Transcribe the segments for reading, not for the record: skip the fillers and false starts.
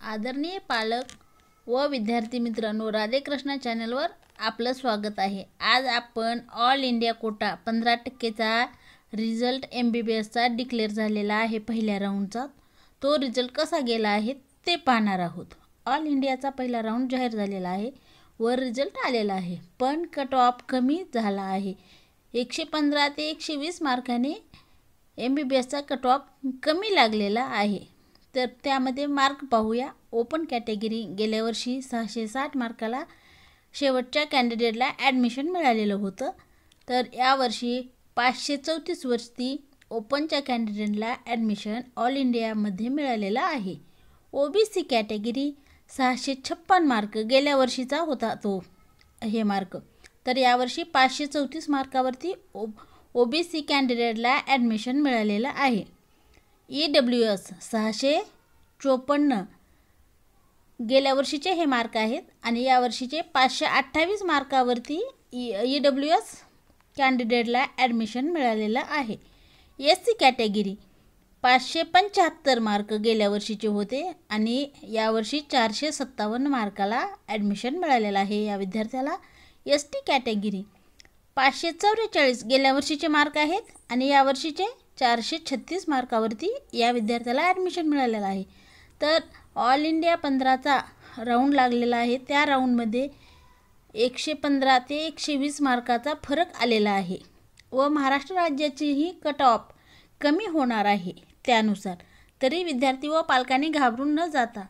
आदरणीय पालक व विद्यार्थी मित्रांनो, राधेकृष्ण चॅनलवर आपलं स्वागत आहे। आज आपण ऑल इंडिया कोटा 15%चा रिझल्ट MBBSचा डिक्लेअर झालेला आहे। पहिल्या राऊंडचा तो रिझल्ट कसा गेला आहे ते पाहणार आहोत। ऑल इंडियाचा पहिला राऊंड जाहीर झालेला आहे व रिझल्ट आलेला आहे, पण कट ऑफ कमी झाला आहे। 115 ते 120 मार्काने MBBSचा कट ऑफ कमी लागलेला आहे। तर त्यामध्ये मार्क पाहूया। ओपन कॅटेगरी गेल्या वर्षी 660 मार्काला शेवटच्या कॅन्डिडेटला ॲडमिशन मिळालेलं होतं, तर यावर्षी 534 वरती ओपनच्या कॅन्डिडेटला ॲडमिशन ऑल इंडियामध्ये मिळालेला आहे। OBC कॅटेगरी 656 मार्क गेल्या वर्षीचा होता तो हे मार्क, तर यावर्षी 534 मार्कावरती OBC कॅन्डिडेटला ॲडमिशन मिळालेलं आहे। EWS 654 गेल्या वर्षीचे हे मार्क आहेत आणि या वर्षीचे 528 मार्कावरती EWS कॅन्डिडेटला ॲडमिशन मिळालेलं आहे। SC कॅटेगरी 575 मार्क गेल्या वर्षीचे होते आणि यावर्षी 457 मार्काला ॲडमिशन मिळालेलं आहे या विद्यार्थ्याला। ST कॅटेगरी 544 गेल्या वर्षीचे मार्क आहेत आणि यावर्षीचे 436 मार्कावरती या विद्यार्थ्याला ॲडमिशन मिळालेलं आहे। तर ऑल इंडिया 15चा राऊंड लागलेला आहे, त्या राऊंडमध्ये 115 ते 120 मार्काचा फरक आलेला आहे व महाराष्ट्र राज्याचीही कट ऑफ कमी होणार आहे त्यानुसार। तरी विद्यार्थी व पालकांनी घाबरून न जाता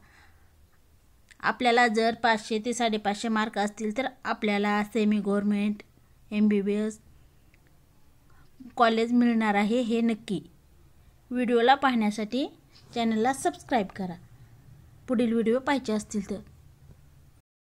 आपल्याला जर 500 ते 550 मार्क असतील तर आपल्याला सेमी गव्हर्नमेंट MBBS कॉलेज मिळणार आहे हे नक्की। व्हिडिओला पाहण्यासाठी चॅनलला सबस्क्राईब करा। पुढील व्हिडिओ पाहायचे असतील तर